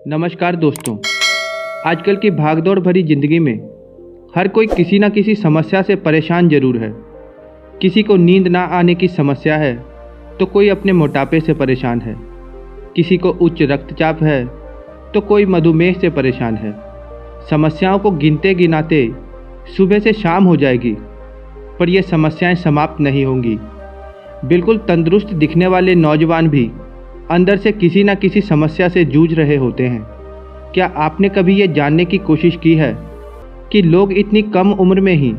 नमस्कार दोस्तों। आजकल की भागदौड़ भरी जिंदगी में हर कोई किसी न किसी समस्या से परेशान जरूर है। किसी को नींद ना आने की समस्या है तो कोई अपने मोटापे से परेशान है, किसी को उच्च रक्तचाप है तो कोई मधुमेह से परेशान है। समस्याओं को गिनते गिनाते सुबह से शाम हो जाएगी, पर ये समस्याएं समाप्त नहीं होंगी। बिल्कुल तंदुरुस्त दिखने वाले नौजवान भी अंदर से किसी न किसी समस्या से जूझ रहे होते हैं। क्या आपने कभी ये जानने की कोशिश की है कि लोग इतनी कम उम्र में ही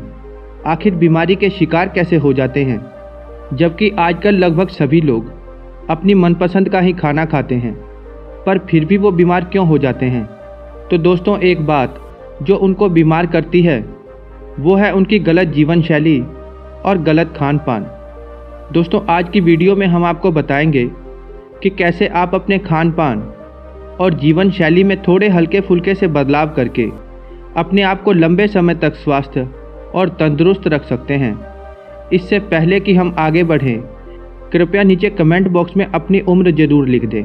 आखिर बीमारी के शिकार कैसे हो जाते हैं, जबकि आजकल लगभग सभी लोग अपनी मनपसंद का ही खाना खाते हैं, पर फिर भी वो बीमार क्यों हो जाते हैं? तो दोस्तों, एक बात जो उनको बीमार करती है वो है उनकी गलत जीवन शैली और गलत खान पान। दोस्तों, आज की वीडियो में हम आपको बताएंगे कि कैसे आप अपने खान पान और जीवन शैली में थोड़े हल्के फुल्के से बदलाव करके अपने आप को लंबे समय तक स्वस्थ और तंदुरुस्त रख सकते हैं। इससे पहले कि हम आगे बढ़ें, कृपया नीचे कमेंट बॉक्स में अपनी उम्र जरूर लिख दें।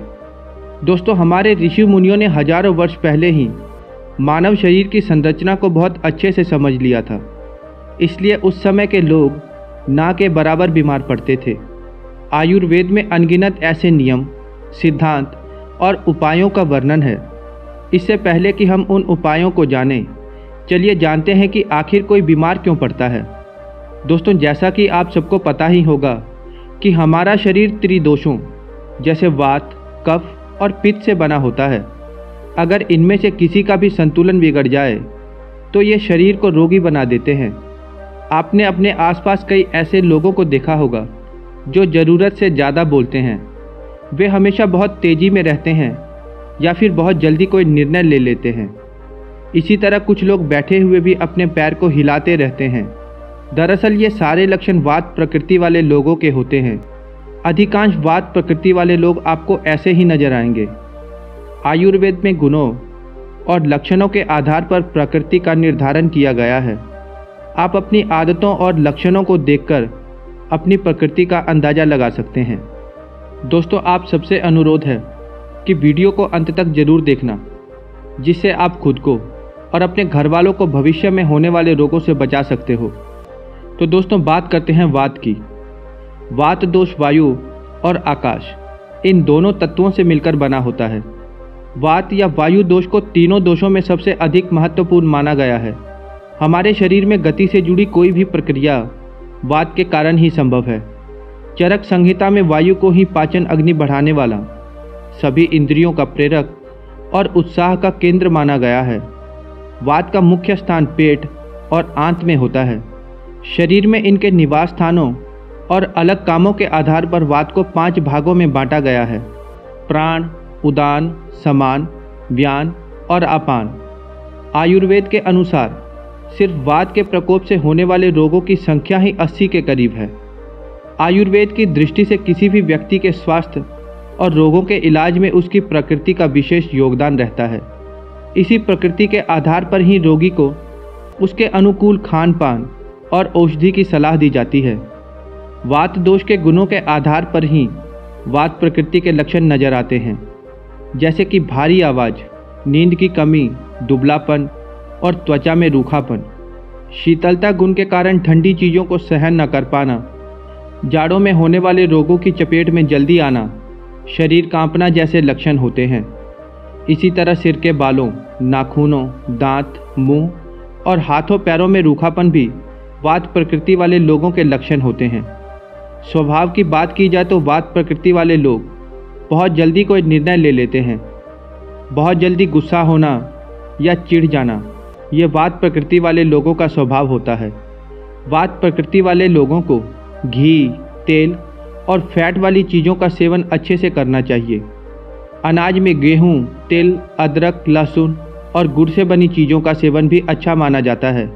दोस्तों, हमारे ऋषि मुनियों ने हजारों वर्ष पहले ही मानव शरीर की संरचना को बहुत अच्छे से समझ लिया था। इसलिए उस समय के लोग ना के बराबर बीमार पड़ते थे। आयुर्वेद में अनगिनत ऐसे नियम, सिद्धांत और उपायों का वर्णन है। इससे पहले कि हम उन उपायों को जानें, चलिए जानते हैं कि आखिर कोई बीमार क्यों पड़ता है। दोस्तों, जैसा कि आप सबको पता ही होगा कि हमारा शरीर त्रिदोषों जैसे वात, कफ और पित्त से बना होता है। अगर इनमें से किसी का भी संतुलन बिगड़ जाए तो ये शरीर को रोगी बना देते हैं। आपने अपने आसपास कई ऐसे लोगों को देखा होगा जो ज़रूरत से ज़्यादा बोलते हैं। वे हमेशा बहुत तेज़ी में रहते हैं या फिर बहुत जल्दी कोई निर्णय ले लेते हैं। इसी तरह कुछ लोग बैठे हुए भी अपने पैर को हिलाते रहते हैं। दरअसल ये सारे लक्षण वात प्रकृति वाले लोगों के होते हैं। अधिकांश वात प्रकृति वाले लोग आपको ऐसे ही नजर आएंगे। आयुर्वेद में गुणों और लक्षणों के आधार पर प्रकृति का निर्धारण किया गया है। आप अपनी आदतों और लक्षणों को देखकर अपनी प्रकृति का अंदाज़ा लगा सकते हैं। दोस्तों, आप सबसे अनुरोध है कि वीडियो को अंत तक जरूर देखना, जिससे आप खुद को और अपने घर वालों को भविष्य में होने वाले रोगों से बचा सकते हो। तो दोस्तों, बात करते हैं वात की। वात दोष वायु और आकाश, इन दोनों तत्वों से मिलकर बना होता है। वात या वायु दोष को तीनों दोषों में सबसे अधिक महत्वपूर्ण माना गया है। हमारे शरीर में गति से जुड़ी कोई भी प्रक्रिया वात के कारण ही संभव है। चरक संहिता में वायु को ही पाचन अग्नि बढ़ाने वाला, सभी इंद्रियों का प्रेरक और उत्साह का केंद्र माना गया है। वात का मुख्य स्थान पेट और आंत में होता है। शरीर में इनके निवास स्थानों और अलग कामों के आधार पर वात को 5 भागों में बांटा गया है: प्राण, उदान, समान, व्यान और अपान। आयुर्वेद के अनुसार सिर्फ वात के प्रकोप से होने वाले रोगों की संख्या ही 80 के करीब है। आयुर्वेद की दृष्टि से किसी भी व्यक्ति के स्वास्थ्य और रोगों के इलाज में उसकी प्रकृति का विशेष योगदान रहता है। इसी प्रकृति के आधार पर ही रोगी को उसके अनुकूल खान पान और औषधि की सलाह दी जाती है। वात दोष के गुणों के आधार पर ही वात प्रकृति के लक्षण नजर आते हैं, जैसे कि भारी आवाज़, नींद की कमी, दुबलापन और त्वचा में रूखापन। शीतलता गुण के कारण ठंडी चीज़ों को सहन न कर पाना, जाड़ों में होने वाले रोगों की चपेट में जल्दी आना, शरीर कांपना जैसे लक्षण होते हैं। इसी तरह सिर के बालों, नाखूनों, दांत, मुंह और हाथों पैरों में रूखापन भी वात प्रकृति वाले लोगों के लक्षण होते हैं। स्वभाव की बात की जाए तो वात प्रकृति वाले लोग बहुत जल्दी कोई निर्णय ले लेते हैं। बहुत जल्दी गुस्सा होना या चिढ़ जाना, ये वात प्रकृति वाले लोगों का स्वभाव होता है। वात प्रकृति वाले लोगों को घी, तेल और फैट वाली चीज़ों का सेवन अच्छे से करना चाहिए। अनाज में गेहूँ, तिल, अदरक, लहसुन और गुड़ से बनी चीज़ों का सेवन भी अच्छा माना जाता है।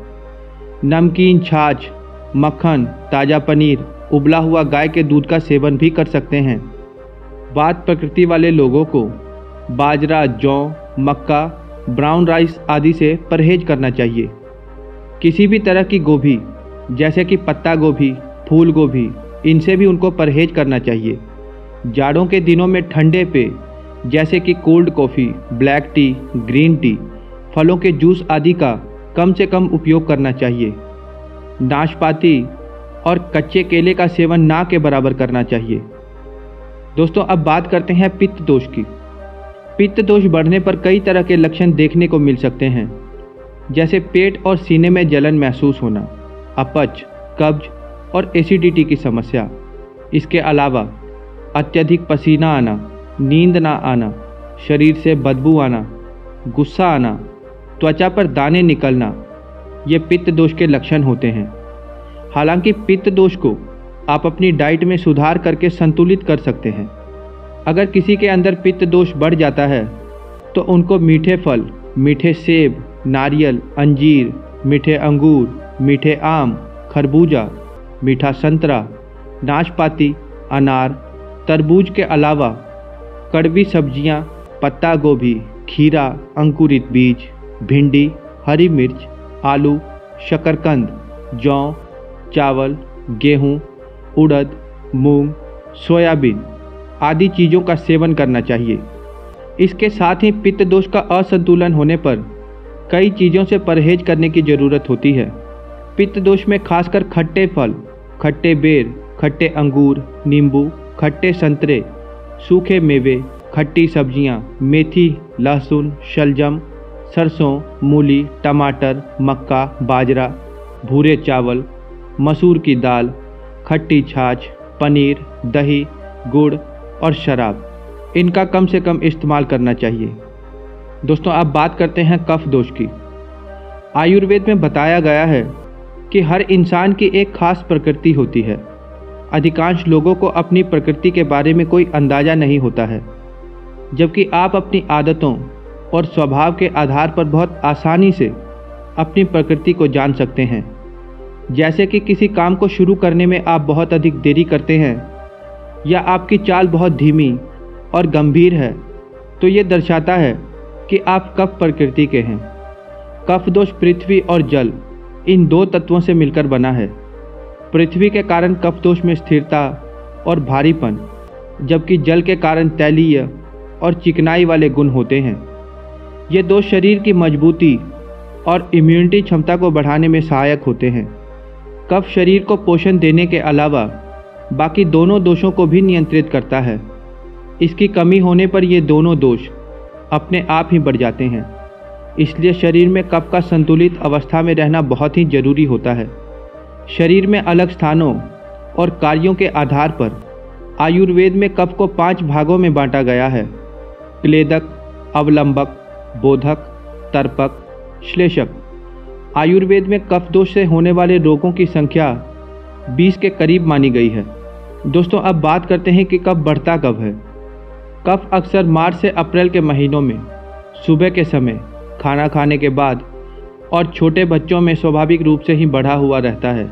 नमकीन, छाछ, मक्खन, ताज़ा पनीर, उबला हुआ गाय के दूध का सेवन भी कर सकते हैं। वात प्रकृति वाले लोगों को बाजरा, जौ, मक्का, ब्राउन राइस आदि से परहेज करना चाहिए। किसी भी तरह की गोभी, जैसे कि पत्ता गोभी, फूल गोभी, इनसे भी उनको परहेज करना चाहिए। जाड़ों के दिनों में ठंडे पेय जैसे कि cold coffee, black T, green tea, फलों के जूस आदि का कम से कम उपयोग करना चाहिए। नाशपाती और कच्चे केले का सेवन ना के बराबर करना चाहिए। दोस्तों, अब बात करते हैं पित्त दोष की। पित्त दोष बढ़ने पर कई तरह के लक्षण देखने को मिल सकते हैं, जैसे पेट और सीने में जलन महसूस होना, अपच, कब्ज और एसिडिटी की समस्या। इसके अलावा अत्यधिक पसीना आना, नींद ना आना, शरीर से बदबू आना, गुस्सा आना, त्वचा पर दाने निकलना, ये पित्त दोष के लक्षण होते हैं। हालांकि पित्त दोष को आप अपनी डाइट में सुधार करके संतुलित कर सकते हैं। अगर किसी के अंदर पित्त दोष बढ़ जाता है तो उनको मीठे फल, मीठे सेब, नारियल, अंजीर, मीठे अंगूर, मीठे आम, खरबूजा, मीठा संतरा, नाशपाती, अनार, तरबूज के अलावा कड़वी सब्जियां, पत्ता गोभी, खीरा, अंकुरित बीज, भिंडी, हरी मिर्च, आलू, शकरकंद, जौ, चावल, गेहूं, उड़द, मूंग, सोयाबीन आदि चीज़ों का सेवन करना चाहिए। इसके साथ ही पित्त दोष का असंतुलन होने पर कई चीज़ों से परहेज करने की ज़रूरत होती है। पित्त दोष में खासकर खट्टे फल, खट्टे बेर, खट्टे अंगूर, नींबू, खट्टे संतरे, सूखे मेवे, खट्टी सब्जियां, मेथी, लहसुन, शलजम, सरसों, मूली, टमाटर, मक्का, बाजरा, भूरे चावल, मसूर की दाल, खट्टी छाछ, पनीर, दही, गुड़ और शराब, इनका कम से कम इस्तेमाल करना चाहिए। दोस्तों, अब बात करते हैं कफ दोष की। आयुर्वेद में बताया गया है कि हर इंसान की एक खास प्रकृति होती है। अधिकांश लोगों को अपनी प्रकृति के बारे में कोई अंदाज़ा नहीं होता है, जबकि आप अपनी आदतों और स्वभाव के आधार पर बहुत आसानी से अपनी प्रकृति को जान सकते हैं। जैसे कि किसी काम को शुरू करने में आप बहुत अधिक देरी करते हैं या आपकी चाल बहुत धीमी और गंभीर है, तो ये दर्शाता है कि आप कफ प्रकृति के हैं। कफ दोष पृथ्वी और जल, इन दो तत्वों से मिलकर बना है। पृथ्वी के कारण कफ दोष में स्थिरता और भारीपन, जबकि जल के कारण तैलीय और चिकनाई वाले गुण होते हैं। ये दोष शरीर की मजबूती और इम्यूनिटी क्षमता को बढ़ाने में सहायक होते हैं। कफ शरीर को पोषण देने के अलावा बाकी दोनों दोषों को भी नियंत्रित करता है। इसकी कमी होने पर ये दोनों दोष अपने आप ही बढ़ जाते हैं। इसलिए शरीर में कफ का संतुलित अवस्था में रहना बहुत ही जरूरी होता है। शरीर में अलग स्थानों और कार्यों के आधार पर आयुर्वेद में कफ को 5 भागों में बांटा गया है: क्लेदक, अवलंबक, बोधक, तर्पक, श्लेषक। आयुर्वेद में कफ दोष से होने वाले रोगों की संख्या 20 के करीब मानी गई है। दोस्तों, अब बात करते हैं कि कफ बढ़ता कब है। कफ अक्सर मार्च से अप्रैल के महीनों में सुबह के समय, खाना खाने के बाद और छोटे बच्चों में स्वाभाविक रूप से ही बढ़ा हुआ रहता है।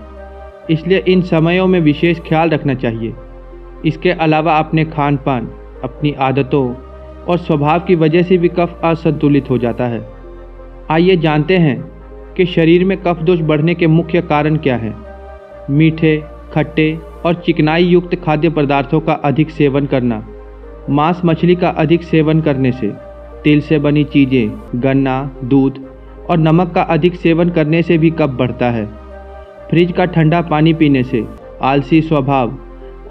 इसलिए इन समयों में विशेष ख्याल रखना चाहिए। इसके अलावा अपने खान पान, अपनी आदतों और स्वभाव की वजह से भी कफ असंतुलित हो जाता है। आइए जानते हैं कि शरीर में कफ दोष बढ़ने के मुख्य कारण क्या हैं। मीठे, खट्टे और चिकनाई युक्त खाद्य पदार्थों का अधिक सेवन करना, मांस मछली का अधिक सेवन करने से, तिल से बनी चीज़ें, गन्ना, दूध और नमक का अधिक सेवन करने से भी कफ बढ़ता है। फ्रिज का ठंडा पानी पीने से, आलसी स्वभाव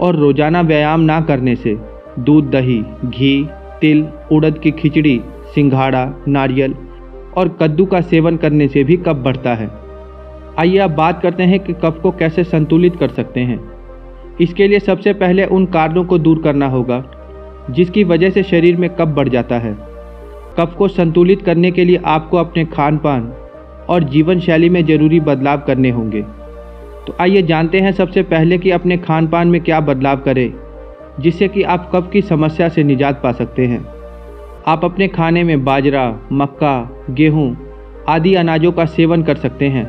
और रोजाना व्यायाम ना करने से, दूध, दही, घी, तिल, उड़द की खिचड़ी, सिंघाड़ा, नारियल और कद्दू का सेवन करने से भी कफ बढ़ता है। आइए अब बात करते हैं कि कफ को कैसे संतुलित कर सकते हैं। इसके लिए सबसे पहले उन कारणों को दूर करना होगा जिसकी वजह से शरीर में कफ बढ़ जाता है। कफ को संतुलित करने के लिए आपको अपने खान पान और जीवन शैली में ज़रूरी बदलाव करने होंगे। तो आइए जानते हैं सबसे पहले कि अपने खान पान में क्या बदलाव करें जिससे कि आप कफ की समस्या से निजात पा सकते हैं। आप अपने खाने में बाजरा, मक्का, गेहूं आदि अनाजों का सेवन कर सकते हैं।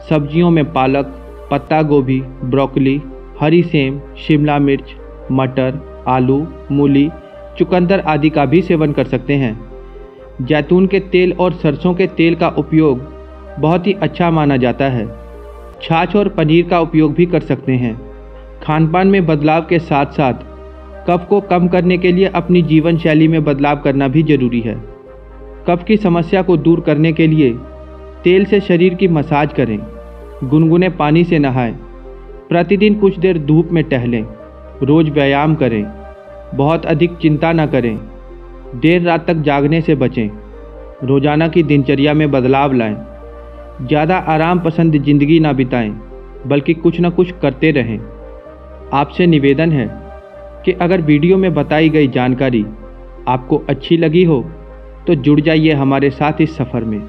सब्जियों में पालक, पत्ता गोभी, ब्रोकली, हरी सेम, शिमला मिर्च, मटर, आलू, मूली, चुकंदर आदि का भी सेवन कर सकते हैं। जैतून के तेल और सरसों के तेल का उपयोग बहुत ही अच्छा माना जाता है। छाछ और पनीर का उपयोग भी कर सकते हैं। खानपान में बदलाव के साथ साथ कफ को कम करने के लिए अपनी जीवन शैली में बदलाव करना भी जरूरी है। कफ की समस्या को दूर करने के लिए तेल से शरीर की मसाज करें, गुनगुने पानी से नहाएं, प्रतिदिन कुछ देर धूप में टहलें, रोज व्यायाम करें, बहुत अधिक चिंता न करें, देर रात तक जागने से बचें, रोजाना की दिनचर्या में बदलाव लाएं, ज़्यादा आराम पसंद जिंदगी ना बिताएं, बल्कि कुछ न कुछ करते रहें। आपसे निवेदन है कि अगर वीडियो में बताई गई जानकारी आपको अच्छी लगी हो तो जुड़ जाइए हमारे साथ इस सफ़र में,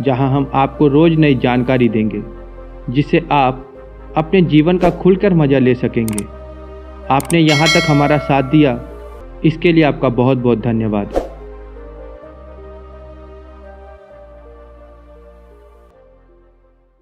जहां हम आपको रोज़ नई जानकारी देंगे जिससे आप अपने जीवन का खुलकर मज़ा ले सकेंगे। आपने यहाँ तक हमारा साथ दिया, इसके लिए आपका बहुत बहुत धन्यवाद।